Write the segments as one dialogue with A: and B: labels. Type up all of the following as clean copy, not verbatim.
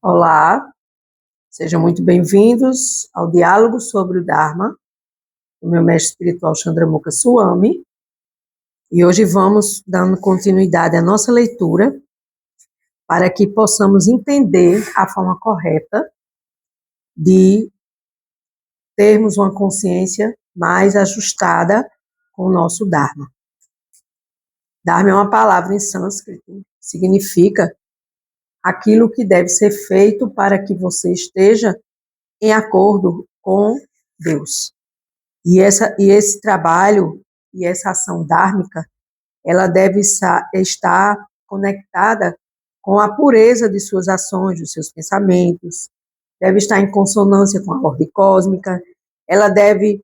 A: Olá, sejam muito bem-vindos ao Diálogo sobre o Dharma, do meu mestre espiritual Chandramukha Swami. E hoje vamos dando continuidade à nossa leitura para que possamos entender a forma correta de termos uma consciência mais ajustada com o nosso Dharma. Dharma é uma palavra em sânscrito, significa aquilo que deve ser feito para que você esteja em acordo com Deus. E esse trabalho e essa ação dármica, ela deve estar conectada com a pureza de suas ações, dos seus pensamentos, deve estar em consonância com a ordem cósmica, ela deve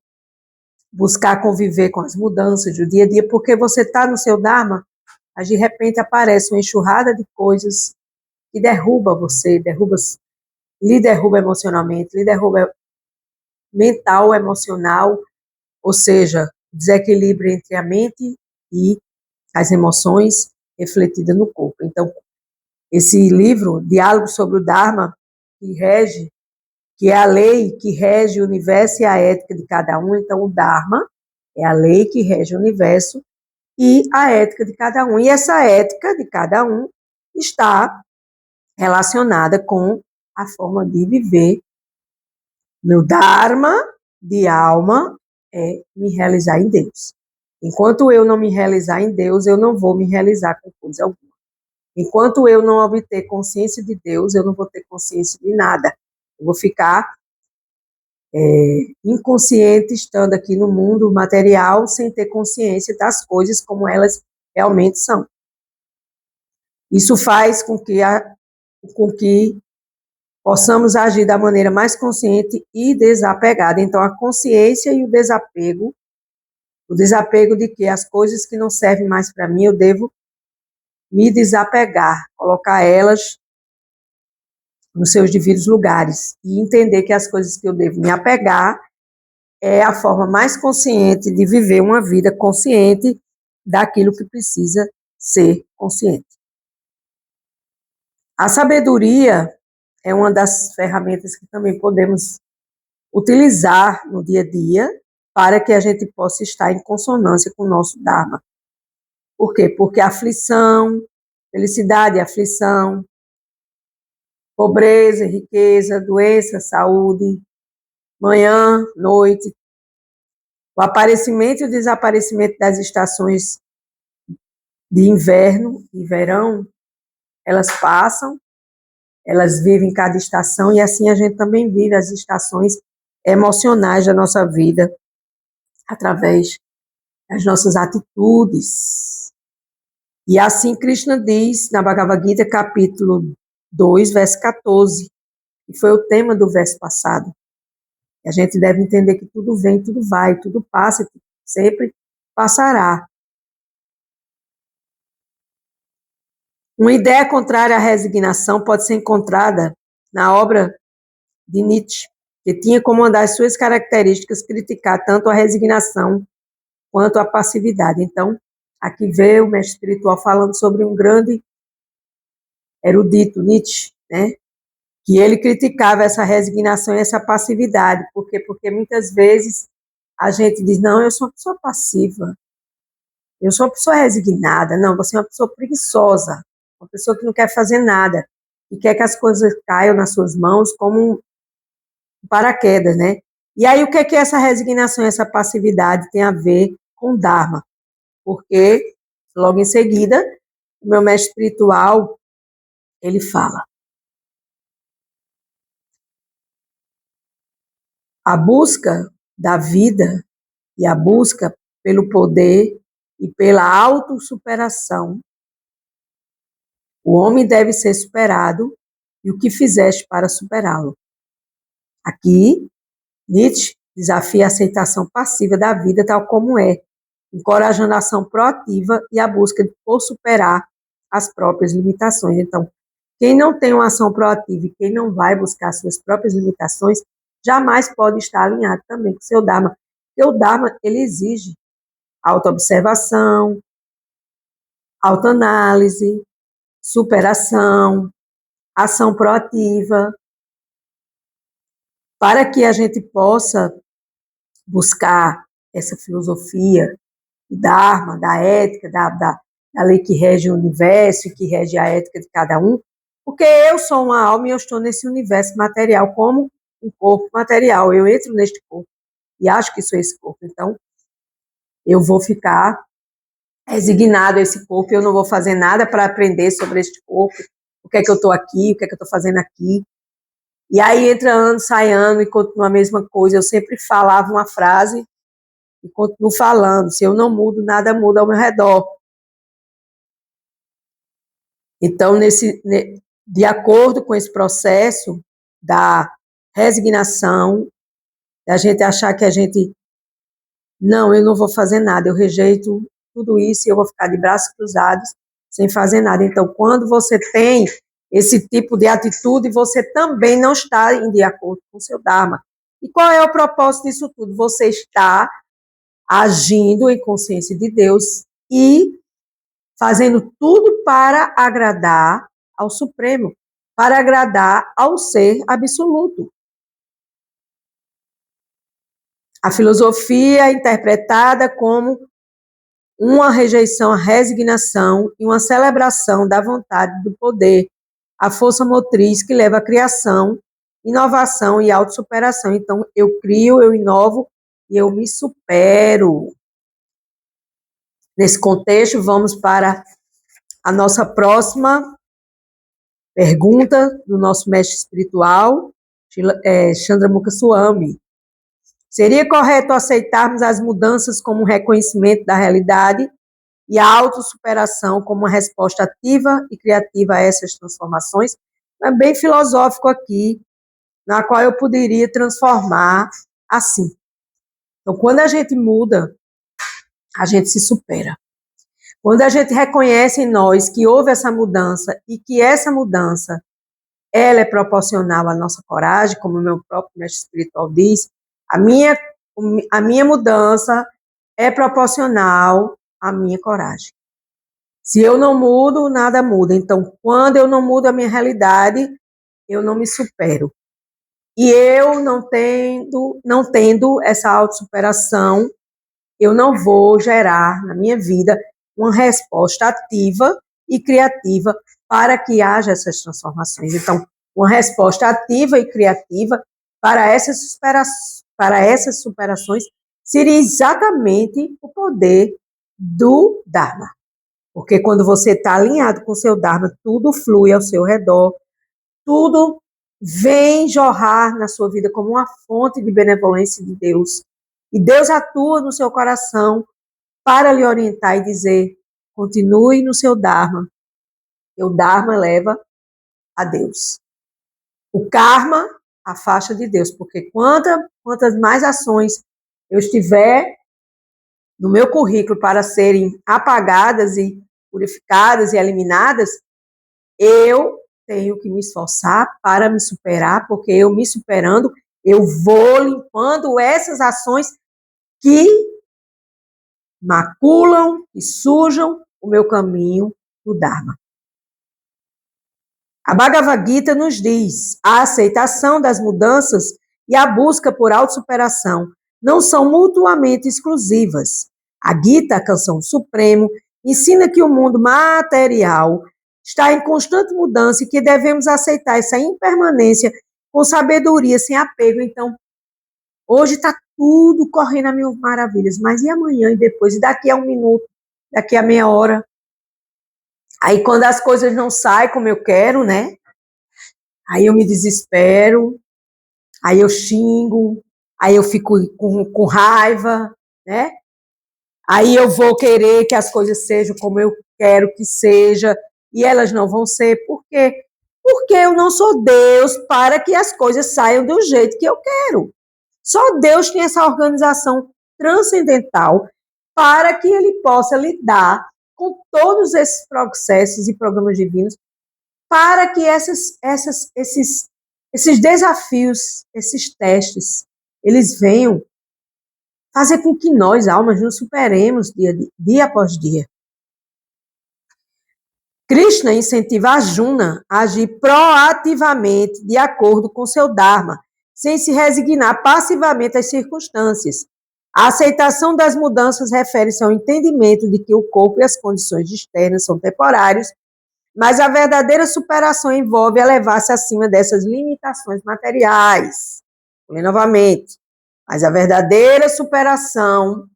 A: buscar conviver com as mudanças do dia a dia, porque você está no seu Dharma, mas de repente aparece uma enxurrada de coisas que derruba você, lhe derruba emocionalmente, lhe derruba mental, emocional, ou seja, desequilíbrio entre a mente e as emoções refletidas no corpo. Então, esse livro, Diálogo sobre o Dharma, que é a lei que rege o universo e a ética de cada um. Então, o Dharma é a lei que rege o universo e a ética de cada um. E essa ética de cada um está relacionada com a forma de viver. Meu Dharma de alma é me realizar em Deus. Enquanto eu não me realizar em Deus, eu não vou me realizar com coisa alguma. Enquanto eu não obter consciência de Deus, eu não vou ter consciência de nada. Eu vou ficar inconsciente estando aqui no mundo material sem ter consciência das coisas como elas realmente são. Isso faz com que possamos agir da maneira mais consciente e desapegada. Então, a consciência e o desapego de que as coisas que não servem mais para mim, eu devo me desapegar, colocar elas nos seus devidos lugares e entender que as coisas que eu devo me apegar é a forma mais consciente de viver uma vida consciente daquilo que precisa ser consciente. A sabedoria é uma das ferramentas que também podemos utilizar no dia a dia para que a gente possa estar em consonância com o nosso Dharma. Por quê? Porque aflição, felicidade e aflição, pobreza, riqueza, doença, saúde, manhã, noite, o aparecimento e o desaparecimento das estações de inverno e verão, elas passam, elas vivem cada estação e assim a gente também vive as estações emocionais da nossa vida através das nossas atitudes. E assim Krishna diz na Bhagavad Gita, capítulo 2, verso 14, que foi o tema do verso passado. A gente deve entender que tudo vem, tudo vai, tudo passa, tudo sempre passará. Uma ideia contrária à resignação pode ser encontrada na obra de Nietzsche, que tinha como uma das suas características criticar tanto a resignação quanto a passividade. Então, aqui vê o mestre espiritual falando sobre um grande erudito, Nietzsche, né? Que ele criticava essa resignação e essa passividade. Por quê? Porque muitas vezes a gente diz, não, eu sou uma pessoa passiva, eu sou uma pessoa resignada. Não, você é uma pessoa preguiçosa, uma pessoa que não quer fazer nada, e quer que as coisas caiam nas suas mãos como um paraquedas, né? E aí, o que é que essa resignação, essa passividade tem a ver com Dharma? Porque, logo em seguida, o meu mestre espiritual, ele fala: a busca da vida e a busca pelo poder e pela autossuperação. O homem deve ser superado e o que fizeste para superá-lo. Aqui, Nietzsche desafia a aceitação passiva da vida tal como é, encorajando a ação proativa e a busca por superar as próprias limitações. Então, quem não tem uma ação proativa e quem não vai buscar suas próprias limitações, jamais pode estar alinhado também com o seu Dharma. Porque o Dharma, ele exige autoobservação, autoanálise, superação, ação proativa, para que a gente possa buscar essa filosofia do Dharma, da ética, da lei que rege o universo e que rege a ética de cada um, porque eu sou uma alma e eu estou nesse universo material como um corpo material. Eu entro neste corpo e acho que sou esse corpo. Então, eu vou ficar resignado a esse corpo, eu não vou fazer nada para aprender sobre este corpo, o que é que eu estou aqui, o que é que eu estou fazendo aqui. E aí entra ano, sai ano e continua a mesma coisa. Eu sempre falava uma frase e continuo falando: se eu não mudo, nada muda ao meu redor. Então, de acordo com esse processo da resignação, da gente achar que não, eu não vou fazer nada, eu rejeito tudo isso e eu vou ficar de braços cruzados sem fazer nada. Então, quando você tem esse tipo de atitude, você também não está de acordo com o seu Dharma. E qual é o propósito disso tudo? Você está agindo em consciência de Deus e fazendo tudo para agradar ao Supremo, para agradar ao ser absoluto. A filosofia é interpretada como uma rejeição à resignação e uma celebração da vontade do poder, a força motriz que leva à criação, inovação e autossuperação. Então, eu crio, eu inovo e eu me supero. Nesse contexto, vamos para a nossa próxima pergunta do nosso mestre espiritual, Chandramukha Swami. Seria correto aceitarmos as mudanças como um reconhecimento da realidade e a autossuperação como uma resposta ativa e criativa a essas transformações? É bem filosófico aqui, na qual eu poderia transformar assim. Então, quando a gente muda, a gente se supera. Quando a gente reconhece em nós que houve essa mudança e que essa mudança ela é proporcional à nossa coragem, como o meu próprio mestre espiritual diz, a minha mudança é proporcional à minha coragem. Se eu não mudo, nada muda. Então, quando eu não mudo a minha realidade, eu não me supero. E eu não tendo essa autossuperação, eu não vou gerar na minha vida uma resposta ativa e criativa para que haja essas transformações. Então, uma resposta ativa e criativa para essas superações seria exatamente o poder do Dharma. Porque quando você está alinhado com o seu Dharma, tudo flui ao seu redor, tudo vem jorrar na sua vida como uma fonte de benevolência de Deus. E Deus atua no seu coração para lhe orientar e dizer: continue no seu Dharma. E o Dharma leva a Deus. O karma afasta de Deus, porque quantas mais ações eu estiver no meu currículo para serem apagadas e purificadas e eliminadas, eu tenho que me esforçar para me superar, porque eu me superando, eu vou limpando essas ações que maculam e sujam o meu caminho do Dharma. A Bhagavad Gita nos diz: a aceitação das mudanças e a busca por autossuperação não são mutuamente exclusivas. A Gita, a canção do Supremo, ensina que o mundo material está em constante mudança e que devemos aceitar essa impermanência com sabedoria, sem apego. Então, hoje está tudo correndo a mil maravilhas, mas e amanhã e depois? E daqui a um minuto, daqui a meia hora? Aí, quando as coisas não saem como eu quero, né? Aí eu me desespero, aí eu xingo, aí eu fico com raiva, né? Aí eu vou querer que as coisas sejam como eu quero que seja, e elas não vão ser. Por quê? Porque eu não sou Deus para que as coisas saiam do jeito que eu quero. Só Deus tem essa organização transcendental para que ele possa lidar com todos esses processos e programas divinos, para que esses desafios, esses testes, eles venham fazer com que nós, almas, nos superemos dia após dia. Krishna incentiva Arjuna a agir proativamente de acordo com seu Dharma, sem se resignar passivamente às circunstâncias. A aceitação das mudanças refere-se ao entendimento de que o corpo e as condições externas são temporários, mas a verdadeira superação envolve elevar-se acima dessas limitações materiais. Vou ler novamente. Mas a verdadeira superação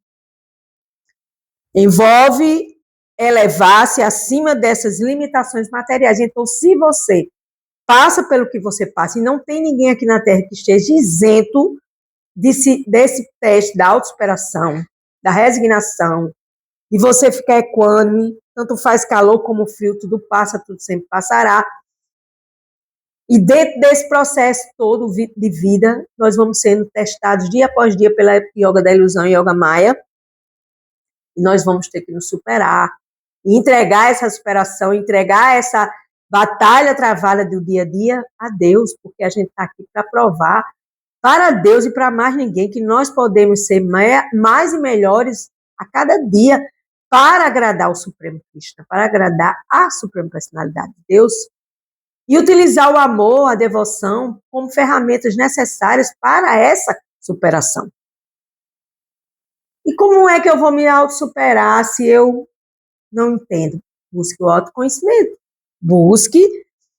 A: envolve elevar-se acima dessas limitações materiais. Então, se você passa pelo que você passa, e não tem ninguém aqui na Terra que esteja isento desse teste da autossuperação, da resignação, de você ficar equânime, tanto faz calor como frio, tudo passa, tudo sempre passará. E dentro desse processo todo de vida, nós vamos sendo testados dia após dia pela yoga da ilusão e yoga maya, e nós vamos ter que nos superar, e entregar essa superação, entregar essa batalha travada do dia a dia a Deus, porque a gente está aqui para provar para Deus e para mais ninguém que nós podemos ser mais e melhores a cada dia para agradar o Supremo Krishna, para agradar a Suprema Personalidade de Deus e utilizar o amor, a devoção como ferramentas necessárias para essa superação. E como é que eu vou me autossuperar se eu não entendo? Busque o autoconhecimento. Busque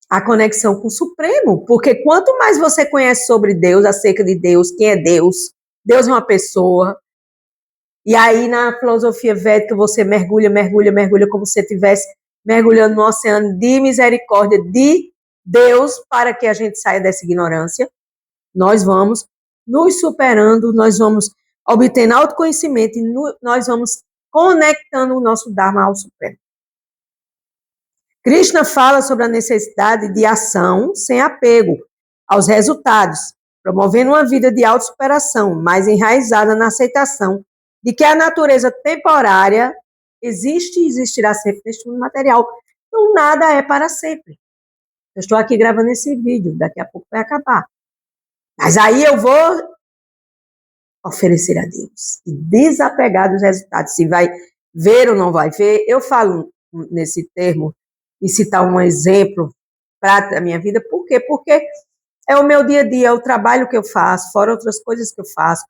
A: a conexão com o Supremo, porque quanto mais você conhece sobre Deus, acerca de Deus, quem é Deus, Deus é uma pessoa, e aí na filosofia védica você mergulha como se estivesse mergulhando no oceano de misericórdia de Deus para que a gente saia dessa ignorância. Nós vamos nos superando, nós vamos obtendo autoconhecimento e nós vamos conectando o nosso Dharma ao Supremo. Krishna fala sobre a necessidade de ação sem apego aos resultados, promovendo uma vida de autossuperação, mais enraizada na aceitação de que a natureza temporária existe e existirá sempre neste mundo material. Então, nada é para sempre. Eu estou aqui gravando esse vídeo, daqui a pouco vai acabar. Mas aí eu vou oferecer a Deus e desapegar dos resultados. Se vai ver ou não vai ver, eu falo nesse termo e citar um exemplo prático da minha vida. Por quê? Porque é o meu dia a dia, é o trabalho que eu faço, fora outras coisas que eu faço.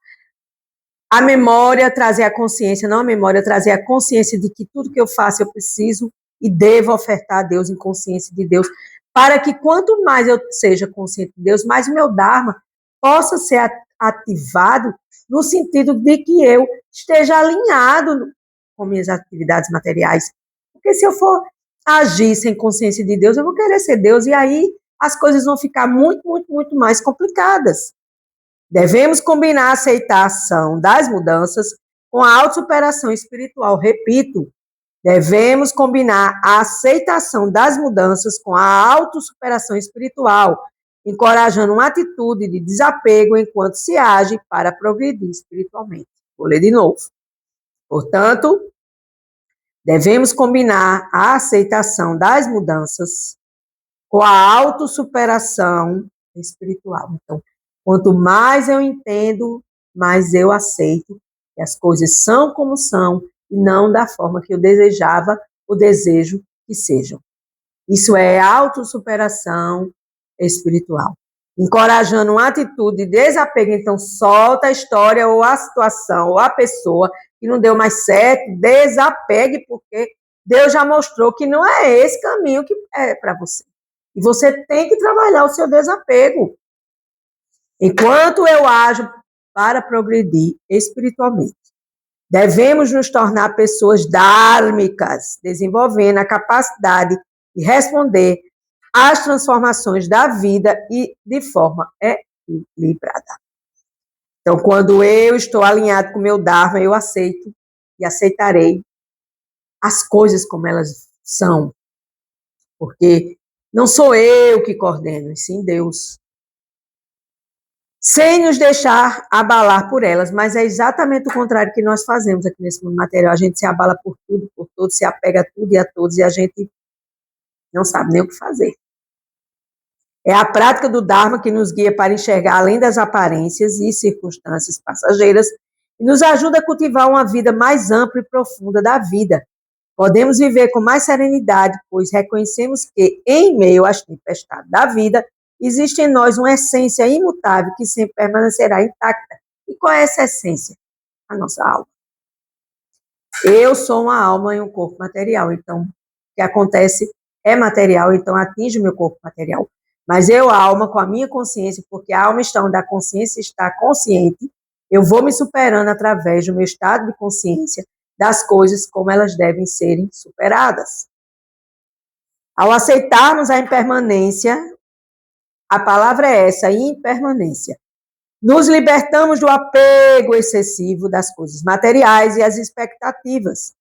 A: A memória, trazer a consciência, não a memória, trazer a consciência de que tudo que eu faço eu preciso e devo ofertar a Deus em consciência de Deus, para que quanto mais eu seja consciente de Deus, mais o meu Dharma possa ser ativado no sentido de que eu esteja alinhado com minhas atividades materiais. Porque se eu for agir sem consciência de Deus, eu vou querer ser Deus, e aí as coisas vão ficar muito, muito, muito mais complicadas. Devemos combinar a aceitação das mudanças com a autossuperação espiritual. Repito, devemos combinar a aceitação das mudanças com a autossuperação espiritual, encorajando uma atitude de desapego enquanto se age para progredir espiritualmente. Vou ler de novo. Portanto, devemos combinar a aceitação das mudanças com a autossuperação espiritual. Então, quanto mais eu entendo, mais eu aceito que as coisas são como são e não da forma que eu desejava ou desejo que sejam. Isso é autossuperação espiritual. Encorajando uma atitude de desapego, então solta a história ou a situação ou a pessoa que não deu mais certo, desapegue, porque Deus já mostrou que não é esse caminho que é para você. E você tem que trabalhar o seu desapego. Enquanto eu ajo para progredir espiritualmente, devemos nos tornar pessoas dármicas, desenvolvendo a capacidade de responder às transformações da vida e de forma equilibrada. Então, quando eu estou alinhado com o meu Dharma, eu aceito e aceitarei as coisas como elas são. Porque não sou eu que coordeno, e sim Deus. Sem nos deixar abalar por elas, mas é exatamente o contrário que nós fazemos aqui nesse mundo material. A gente se abala por tudo, por todos, se apega a tudo e a todos, e a gente não sabe nem o que fazer. É a prática do Dharma que nos guia para enxergar além das aparências e circunstâncias passageiras e nos ajuda a cultivar uma vida mais ampla e profunda da vida, Podemos viver com mais serenidade, pois reconhecemos que, em meio às tempestades da vida, existe em nós uma essência imutável que sempre permanecerá intacta. E qual é essa essência? A nossa alma. Eu sou uma alma em um corpo material, então, o que acontece é material, então atinge o meu corpo material. Mas eu, a alma, com a minha consciência, porque a alma está onde a consciência está consciente, eu vou me superando através do meu estado de consciência das coisas como elas devem serem superadas. Ao aceitarmos a impermanência, a palavra é essa, impermanência. Nos libertamos do apego excessivo das coisas materiais e as expectativas,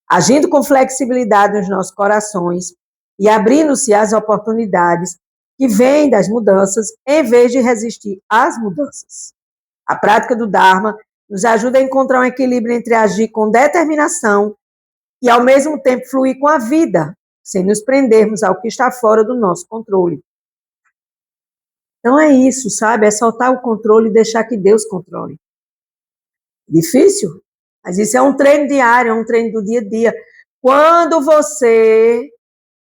A: agindo com flexibilidade nos nossos corações e abrindo-se às oportunidades que vêm das mudanças, em vez de resistir às mudanças. A prática do Dharma nos ajuda a encontrar um equilíbrio entre agir com determinação e, ao mesmo tempo, fluir com a vida, sem nos prendermos ao que está fora do nosso controle. Então é isso, sabe? É soltar o controle e deixar que Deus controle. Difícil? Mas isso é um treino diário, é um treino do dia a dia. Quando você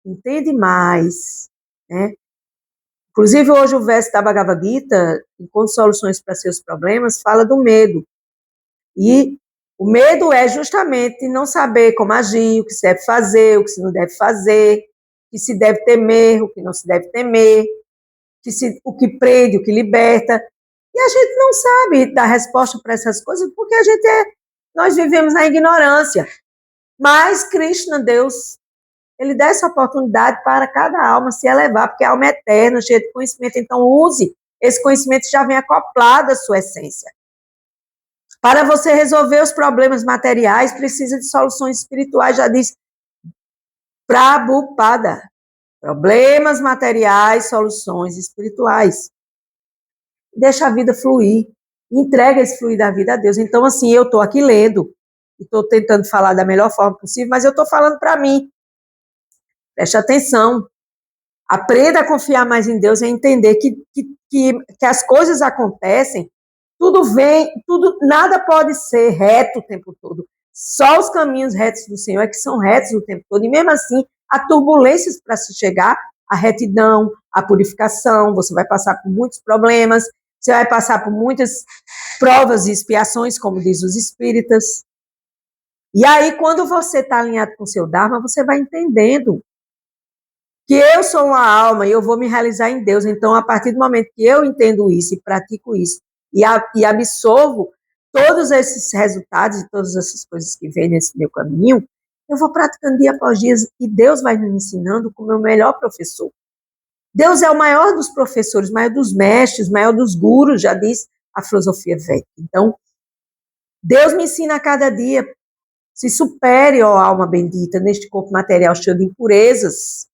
A: entende mais, né? Inclusive, hoje o verso da Bhagavad Gita, Encontre Soluções para Seus Problemas, fala do medo. E o medo é justamente não saber como agir, o que se deve fazer, o que se não deve fazer, o que se deve temer, o que não se deve temer, o que prende, o que liberta. E a gente não sabe dar resposta para essas coisas porque nós vivemos na ignorância. Mas Krishna, Deus, ele dá essa oportunidade para cada alma se elevar, porque a alma é eterna, cheia de conhecimento. Então use esse conhecimento que já vem acoplado à sua essência. Para você resolver os problemas materiais, precisa de soluções espirituais, já diz Prabhupada. Problemas materiais, soluções espirituais. Deixa a vida fluir. Entrega esse fluir da vida a Deus. Então, assim, eu estou aqui lendo, e estou tentando falar da melhor forma possível, mas eu estou falando para mim. Preste atenção. Aprenda a confiar mais em Deus e entender que as coisas acontecem, tudo vem, nada pode ser reto o tempo todo. Só os caminhos retos do Senhor é que são retos o tempo todo. E mesmo assim, há turbulências para se chegar à retidão, à purificação. Você vai passar por muitos problemas, você vai passar por muitas provas e expiações, como diz os espíritas. E aí, quando você está alinhado com o seu Dharma, você vai entendendo que eu sou uma alma e eu vou me realizar em Deus. Então, a partir do momento que eu entendo isso e pratico isso e absorvo todos esses resultados e todas essas coisas que vêm nesse meu caminho, eu vou praticando dia após dia e Deus vai me ensinando como o melhor professor. Deus é o maior dos professores, maior dos mestres, maior dos gurus, já diz a filosofia védica. Então, Deus me ensina a cada dia. Se supere, ó alma bendita, neste corpo material cheio de impurezas.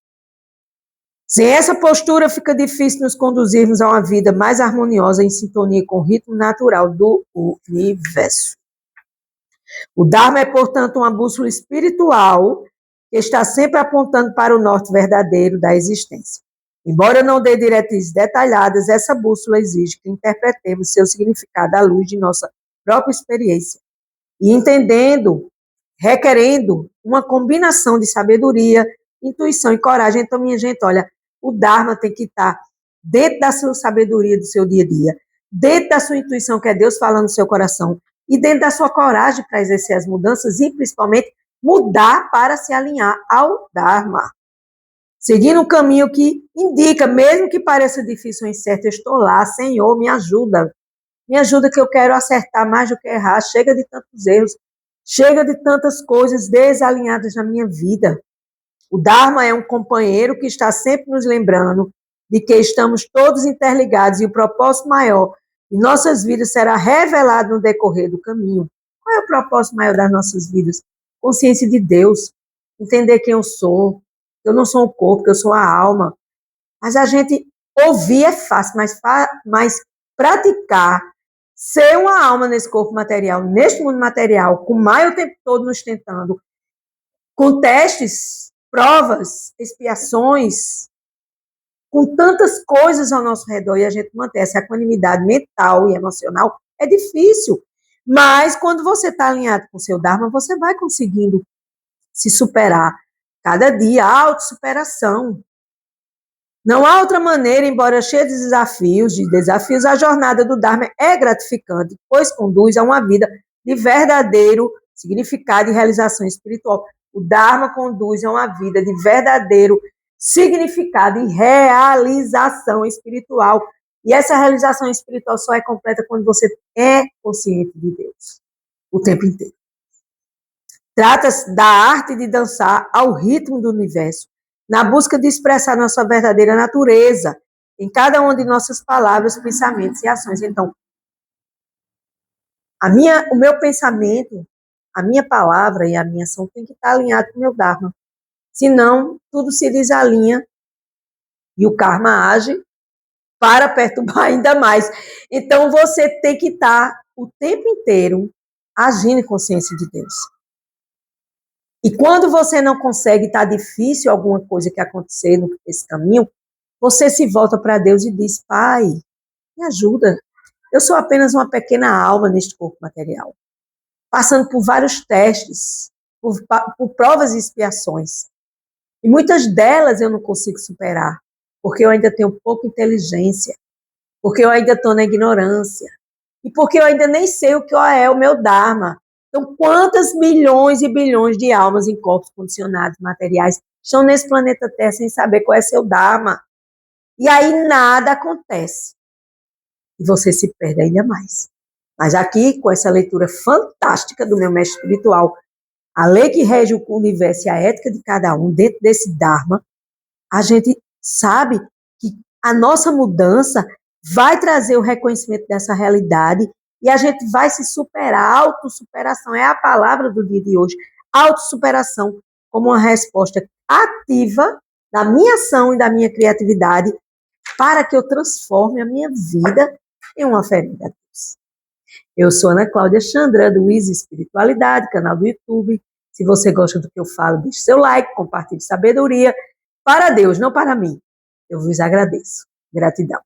A: Sem essa postura, fica difícil nos conduzirmos a uma vida mais harmoniosa, em sintonia com o ritmo natural do universo. O Dharma é, portanto, uma bússola espiritual que está sempre apontando para o norte verdadeiro da existência. Embora não dê diretrizes detalhadas, essa bússola exige que interpretemos seu significado à luz de nossa própria experiência e entendendo, requerendo uma combinação de sabedoria, intuição e coragem. Então, minha gente, olha, o Dharma tem que estar dentro da sua sabedoria do seu dia a dia, dentro da sua intuição, que é Deus falando no seu coração, e dentro da sua coragem para exercer as mudanças e, principalmente, mudar para se alinhar ao Dharma. Seguindo um caminho que indica, mesmo que pareça difícil ou incerto, eu estou lá, Senhor, me ajuda. Me ajuda que eu quero acertar mais do que errar. Chega de tantos erros, chega de tantas coisas desalinhadas na minha vida. O Dharma é um companheiro que está sempre nos lembrando de que estamos todos interligados e o propósito maior de nossas vidas será revelado no decorrer do caminho. Qual é o propósito maior das nossas vidas? Consciência de Deus, entender quem eu sou. Eu não sou o corpo, eu sou a alma. Mas a gente ouvir é fácil, mas praticar, ser uma alma nesse corpo material, neste mundo material, com Maia o tempo todo nos tentando, com testes, provas, expiações, com tantas coisas ao nosso redor, e a gente manter essa equanimidade mental e emocional, é difícil. Mas quando você está alinhado com o seu Dharma, você vai conseguindo se superar. Cada dia, autossuperação. Não há outra maneira, embora cheia de desafios, a jornada do Dharma é gratificante, pois conduz a uma vida de verdadeiro significado e realização espiritual. O Dharma conduz a uma vida de verdadeiro significado e realização espiritual. E essa realização espiritual só é completa quando você é consciente de Deus o tempo inteiro. Trata-se da arte de dançar ao ritmo do universo, na busca de expressar nossa verdadeira natureza em cada uma de nossas palavras, pensamentos e ações. Então, o meu pensamento, a minha palavra e a minha ação tem que estar alinhado com o meu Dharma. Senão, tudo se desalinha e o karma age para perturbar ainda mais. Então, você tem que estar o tempo inteiro agindo em consciência de Deus. E quando você não consegue, está difícil alguma coisa que acontecer nesse caminho, você se volta para Deus e diz: Pai, me ajuda. Eu sou apenas uma pequena alma neste corpo material, passando por vários testes, por provas e expiações. E muitas delas eu não consigo superar, porque eu ainda tenho pouca inteligência, porque eu ainda estou na ignorância, e porque eu ainda nem sei o que é o meu Dharma. Então, quantas bilhões e bilhões de almas em corpos condicionados materiais estão nesse planeta Terra sem saber qual é seu Dharma? E aí nada acontece. E você se perde ainda mais. Mas aqui, com essa leitura fantástica do meu mestre espiritual, a lei que rege o universo e a ética de cada um, dentro desse Dharma, a gente sabe que a nossa mudança vai trazer o reconhecimento dessa realidade e a gente vai se superar. Autossuperação é a palavra do dia de hoje. Autossuperação como uma resposta ativa da minha ação e da minha criatividade para que eu transforme a minha vida em uma oferenda a Deus. Eu sou Ana Cláudia Chandra, do Easy Espiritualidade, canal do YouTube. Se você gosta do que eu falo, deixe seu like, compartilhe sabedoria. Para Deus, não para mim. Eu vos agradeço. Gratidão.